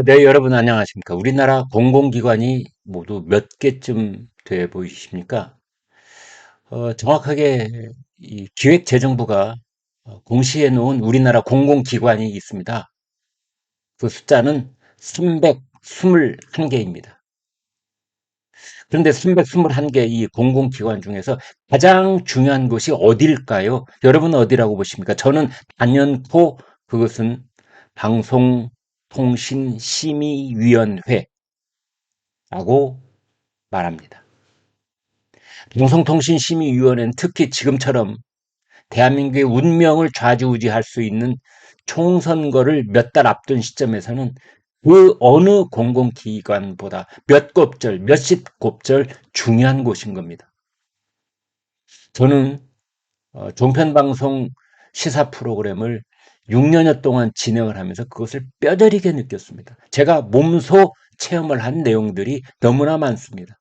네, 여러분 안녕하십니까? 우리나라 공공기관이 모두 몇 개쯤 돼 보이십니까? 정확하게 이 기획재정부가 공시해 놓은 우리나라 공공기관이 있습니다. 그 숫자는 321개입니다. 그런데 321개 이 공공기관 중에서 가장 중요한 곳이 어딜까요? 여러분은 어디라고 보십니까? 저는 단연코 그것은 방송통신심의위원회라고 말합니다. 방송통신심의위원회는 특히 지금처럼 대한민국의 운명을 좌지우지할 수 있는 총선거를 몇 달 앞둔 시점에서는 그 어느 공공기관보다 몇 곱절, 몇십 곱절 중요한 곳인 겁니다. 저는 종편방송 시사 프로그램을 6년여 동안 진행을 하면서 그것을 뼈저리게 느꼈습니다. 제가 몸소 체험을 한 내용들이 너무나 많습니다.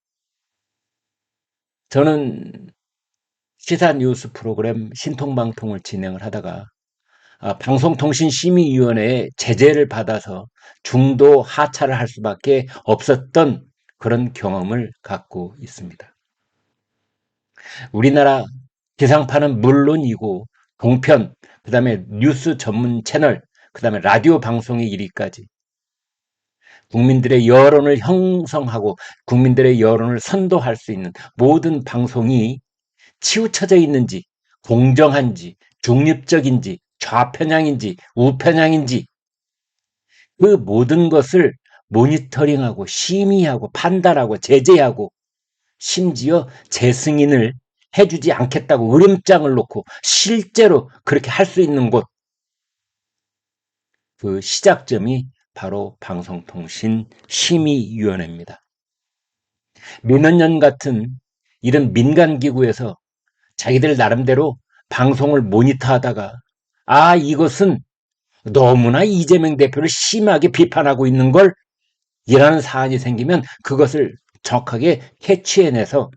저는 시사 뉴스 프로그램 신통방통을 진행을 하다가 방송통신심의위원회의 제재를 받아서 중도 하차를 할 수밖에 없었던 그런 경험을 갖고 있습니다. 우리나라 지상파는 물론이고 동편, 그다음에 뉴스 전문 채널, 그다음에 라디오 방송에 이르기까지 국민들의 여론을 형성하고 국민들의 여론을 선도할 수 있는 모든 방송이 치우쳐져 있는지, 공정한지, 중립적인지, 좌편향인지, 우편향인지 그 모든 것을 모니터링하고 심의하고 판단하고 제재하고 심지어 재승인을 해주지 않겠다고 으름장을 놓고 실제로 그렇게 할 수 있는 곳, 그 시작점이 바로 방송통신심의위원회입니다. 민원연 같은 이런 민간기구에서 자기들 나름대로 방송을 모니터하다가 이것은 너무나 이재명 대표를 심하게 비판하고 있는 걸 이라는 사안이 생기면 그것을 정확하게 캐치해내서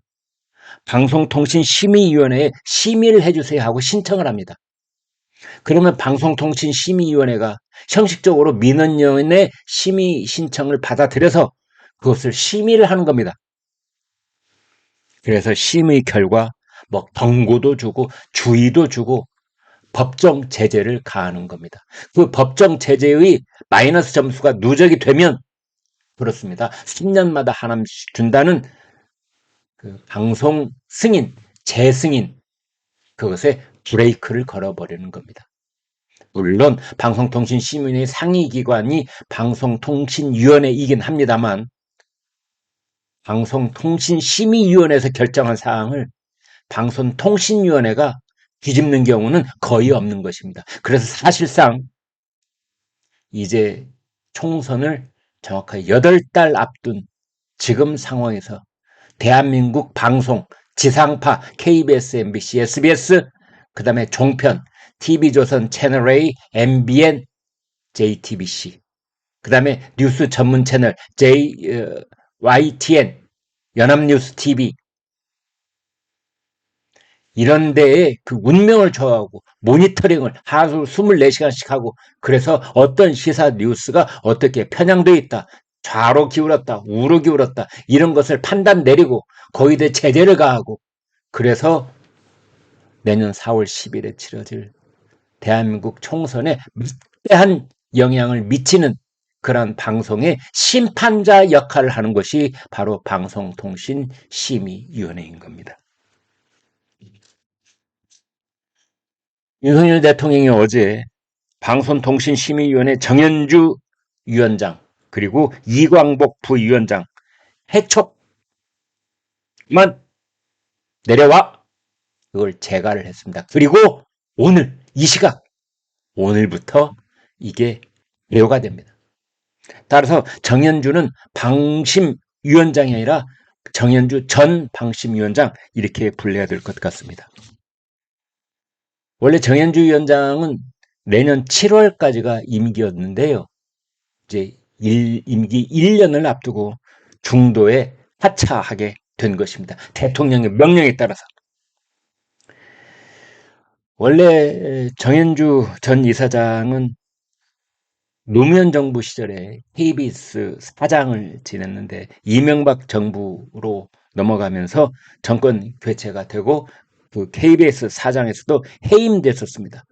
방송통신심의위원회에 심의를 해주세요 하고 신청을 합니다. 그러면 방송통신심의위원회가 형식적으로 민원연의 심의 신청을 받아들여서 그것을 심의를 하는 겁니다. 그래서 심의 결과 뭐 경고도 주고 주의도 주고 법정 제재를 가하는 겁니다. 그 법정 제재의 마이너스 점수가 누적이 되면 그렇습니다. 10년마다 하나씩 준다는 그 방송 승인, 재승인 그것에 브레이크를 걸어버리는 겁니다. 물론 방송통신심의위원회 상위기관이 방송통신위원회이긴 합니다만 방송통신심의위원회에서 결정한 사항을 방송통신위원회가 뒤집는 경우는 거의 없는 것입니다. 그래서 사실상 이제 총선을 정확하게 8달 앞둔 지금 상황에서 대한민국 방송, 지상파, KBS, MBC, SBS, 그 다음에 종편, TV조선, 채널A, MBN, JTBC, 그 다음에 뉴스 전문 채널 YTN, 연합뉴스 TV, 이런 데에 그 운명을 좌우하고 모니터링을 하루 24시간씩 하고 그래서 어떤 시사 뉴스가 어떻게 편향되어 있다. 좌로 기울었다. 우로 기울었다. 이런 것을 판단 내리고 거기에 대해 제재를 가하고 그래서 내년 4월 10일에 치러질 대한민국 총선에 막대한 영향을 미치는 그런 방송의 심판자 역할을 하는 것이 바로 방송통신심의위원회인 겁니다. 윤석열 대통령이 어제 방송통신심의위원회 정현주 위원장 그리고 이광복 부위원장 해촉만 내려와 그걸 재가를 했습니다. 그리고 오늘 이 시각 오늘부터 이게 레오가 됩니다. 따라서 정현주는 방심위원장이 아니라 정현주 전 방심위원장 이렇게 불려야 될 것 같습니다. 원래 정현주 위원장은 내년 7월까지가 임기였는데요. 이제 임기 1년을 앞두고 중도에 하차하게 된 것입니다. 대통령의 명령에 따라서. 원래 정현주 전 이사장은 노무현 정부 시절에 KBS 사장을 지냈는데 이명박 정부로 넘어가면서 정권 교체가 되고 그 KBS 사장에서도 해임됐었습니다.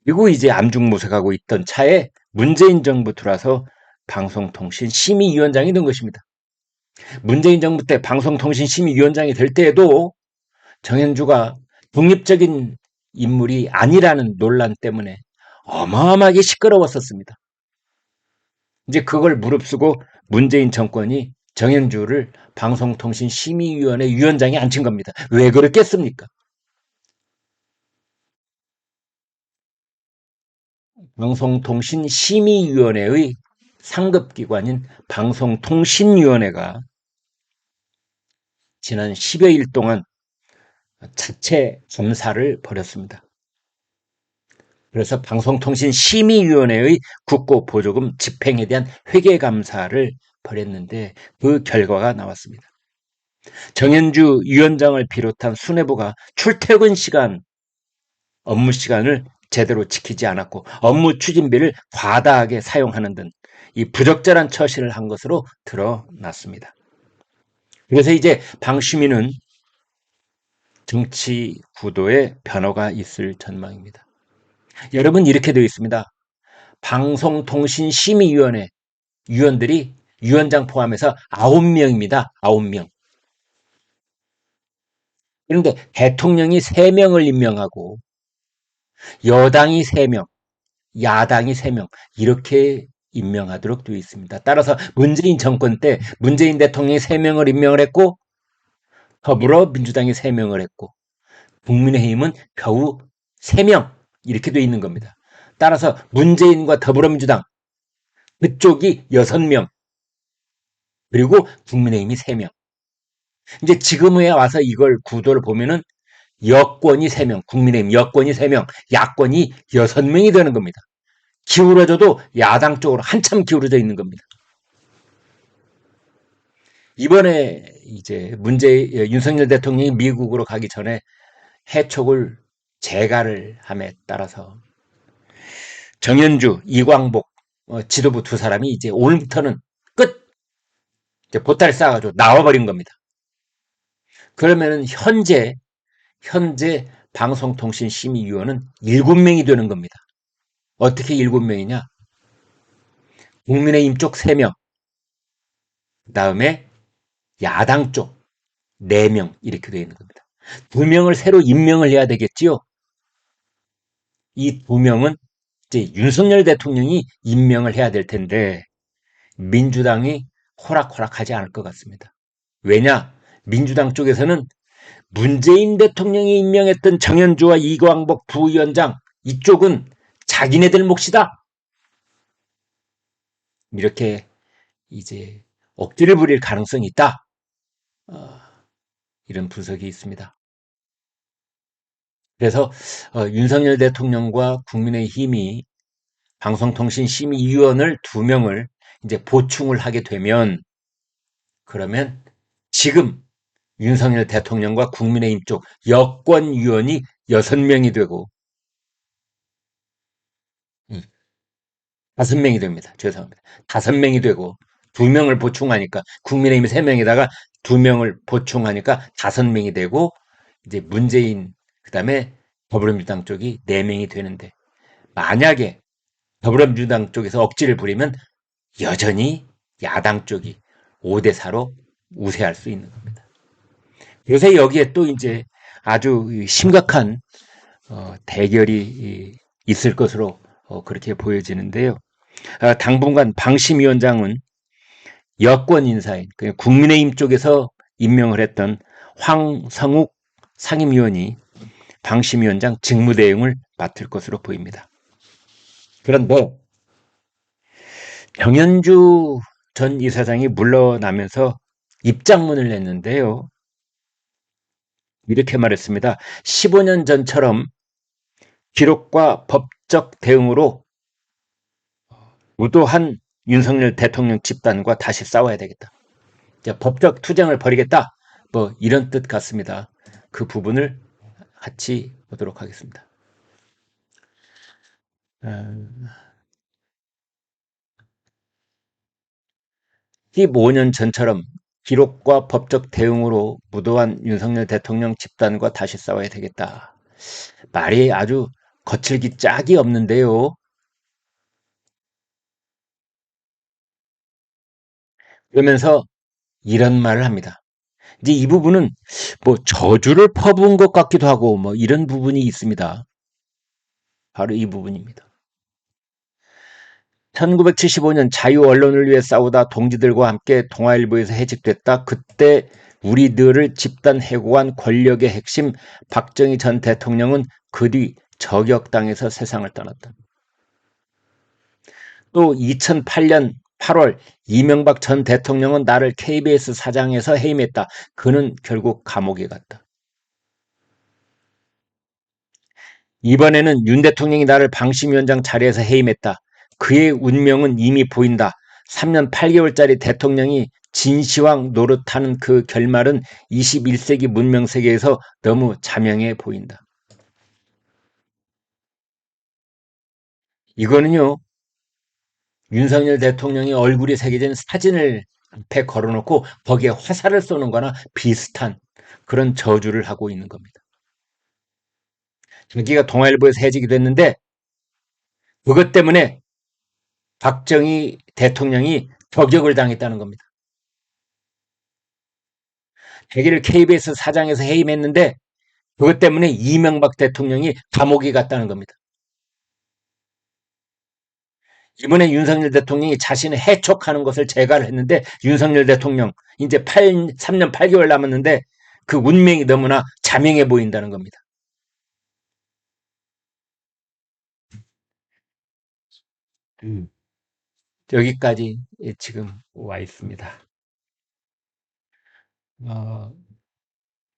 그리고 이제 암중무색하고 있던 차에 문재인 정부 들어와서 방송통신심의위원장이 된 것입니다. 문재인 정부 때 방송통신심의위원장이 될 때에도 정현주가 독립적인 인물이 아니라는 논란 때문에 어마어마하게 시끄러웠었습니다. 이제 그걸 무릅쓰고 문재인 정권이 정현주를 방송통신심의위원회 위원장에 앉힌 겁니다. 왜 그랬겠습니까? 방송통신심의위원회의 상급기관인 방송통신위원회가 지난 10여일 동안 자체 검사를 벌였습니다. 그래서 방송통신심의위원회의 국고보조금 집행에 대한 회계감사를 벌였는데 그 결과가 나왔습니다. 정현주 위원장을 비롯한 수뇌부가 출퇴근 시간, 업무 시간을 제대로 지키지 않았고 업무 추진비를 과다하게 사용하는 등 이 부적절한 처신을 한 것으로 드러났습니다. 그래서 이제 방심위는 정치 구도에 변화가 있을 전망입니다. 여러분 이렇게 되어 있습니다. 방송통신심의위원회 위원들이 위원장 포함해서 9명입니다. 9명. 그런데 대통령이 3명을 임명하고 여당이 3명, 야당이 3명 이렇게 임명하도록 되어 있습니다. 따라서 문재인 정권 때 문재인 대통령이 3명을 임명을 했고 더불어민주당이 3명을 했고 국민의힘은 겨우 3명 이렇게 되어 있는 겁니다. 따라서 문재인과 더불어민주당 그쪽이 6명 그리고 국민의힘이 3명. 이제 지금에 와서 이걸 구도를 보면은 여권이 3명, 국민의힘 여권이 3명, 야권이 6명이 되는 겁니다. 기울어져도 야당 쪽으로 한참 기울어져 있는 겁니다. 이번에 이제 윤석열 대통령이 미국으로 가기 전에 해촉을 재가를 함에 따라서 정현주, 이광복 지도부 두 사람이 이제 오늘부터는 끝! 이제 보따리 싸가지고 나와버린 겁니다. 그러면은 현재 방송통신심의위원은 7명이 되는 겁니다. 어떻게 7명이냐? 국민의힘 쪽 3명, 그 다음에 야당 쪽 4명 이렇게 되어 있는 겁니다. 2명을 새로 임명을 해야 되겠지요. 이 2명은 이제 윤석열 대통령이 임명을 해야 될 텐데 민주당이 호락호락하지 않을 것 같습니다. 왜냐? 민주당 쪽에서는 문재인 대통령이 임명했던 정현주와 이광복 부위원장 이쪽은 자기네들 몫이다. 이렇게 이제 억지를 부릴 가능성이 있다. 이런 분석이 있습니다. 그래서 윤석열 대통령과 국민의힘이 방송통신심의위원을 2명을 이제 보충을 하게 되면 그러면 지금 윤석열 대통령과 국민의힘 쪽 여권위원이 6명이 되고 5명이 됩니다. 죄송합니다. 5명이 되고 2명을 보충하니까 국민의힘이 3명에다가 2명을 보충하니까 5명이 되고 이제 문재인 그다음에 더불어민주당 쪽이 4명이 되는데 만약에 더불어민주당 쪽에서 억지를 부리면 여전히 야당 쪽이 5대4로 우세할 수 있는 겁니다. 요새 여기에 또 이제 아주 심각한 대결이 있을 것으로 그렇게 보여지는데요. 당분간 방심위원장은 여권 인사인 국민의힘 쪽에서 임명을 했던 황성욱 상임위원이 방심위원장 직무대행을 맡을 것으로 보입니다. 그런데 정현주 전 이사장이 물러나면서 입장문을 냈는데요. 이렇게 말했습니다. 15년 전처럼 기록과 법적 대응으로 무도한 윤석열 대통령 집단과 다시 싸워야 되겠다. 법적 투쟁을 벌이겠다. 뭐 이런 뜻 같습니다. 그 부분을 같이 보도록 하겠습니다. 15년 전처럼 기록과 법적 대응으로 무도한 윤석열 대통령 집단과 다시 싸워야 되겠다. 말이 아주 거칠기 짝이 없는데요. 그러면서 이런 말을 합니다. 이제 이 부분은 뭐 저주를 퍼부은 것 같기도 하고 뭐 이런 부분이 있습니다. 바로 이 부분입니다. 1975년 자유 언론을 위해 싸우다 동지들과 함께 동아일보에서 해직됐다. 그때 우리들을 집단 해고한 권력의 핵심 박정희 전 대통령은 그 뒤 저격당해서 세상을 떠났다. 또 2008년 8월 이명박 전 대통령은 나를 KBS 사장에서 해임했다. 그는 결국 감옥에 갔다. 이번에는 윤 대통령이 나를 방심위원장 자리에서 해임했다. 그의 운명은 이미 보인다. 3년 8개월짜리 대통령이 진시황 노릇하는 그 결말은 21세기 문명세계에서 너무 자명해 보인다. 이거는요, 윤석열 대통령의 얼굴이 새겨진 사진을 앞에 걸어놓고 거기에 화살을 쏘는 거나 비슷한 그런 저주를 하고 있는 겁니다. 자기가 동아일보에서 해직이 됐는데 그것 때문에 박정희 대통령이 저격을 당했다는 겁니다. 자기를 KBS 사장에서 해임했는데 그것 때문에 이명박 대통령이 감옥에 갔다는 겁니다. 이번에 윤석열 대통령이 자신을 해촉하는 것을 제가를 했는데 윤석열 대통령 이제 3년 8개월 남았는데 그 운명이 너무나 자명해 보인다는 겁니다. 음. 여기까지 지금 와 있습니다. 어,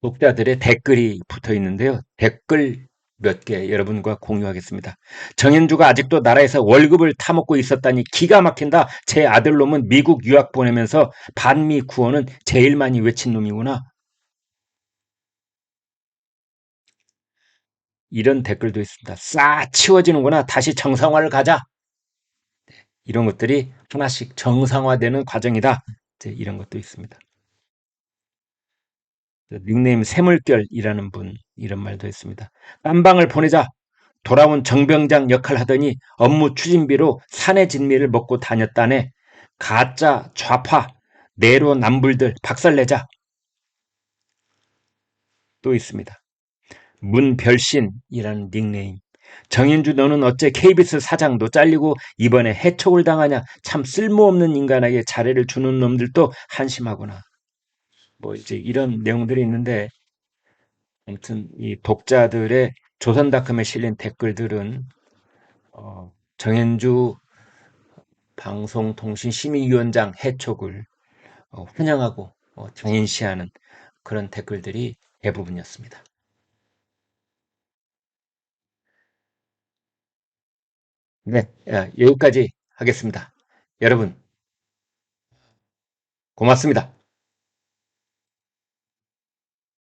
독자들의 댓글이 붙어 있는데요. 댓글 몇 개 여러분과 공유하겠습니다. 정현주가 아직도 나라에서 월급을 타먹고 있었다니 기가 막힌다. 제 아들놈은 미국 유학 보내면서 반미 구호는 제일 많이 외친 놈이구나. 이런 댓글도 있습니다. 싸 치워지는구나. 다시 정상화를 가자. 이런 것들이 하나씩 정상화되는 과정이다. 이런 것도 있습니다. 닉네임 새물결이라는 분 이런 말도 했습니다. 깜방을 보내자. 돌아온 정병장 역할 하더니 업무 추진비로 산의 진미를 먹고 다녔다네. 가짜 좌파 내로남불들 박살내자. 또 있습니다. 문별신이라는 닉네임. 정인주 너는 어째 KBS 사장도 잘리고 이번에 해촉을 당하냐. 참 쓸모없는 인간에게 자리를 주는 놈들도 한심하구나. 뭐 이제 이런 내용들이 있는데 아무튼 이 독자들의 조선닷컴에 실린 댓글들은 정현주 방송통신심의위원장 해촉을 환영하고 당연시하는 그런 댓글들이 대부분이었습니다. 네, 여기까지 하겠습니다. 여러분 고맙습니다.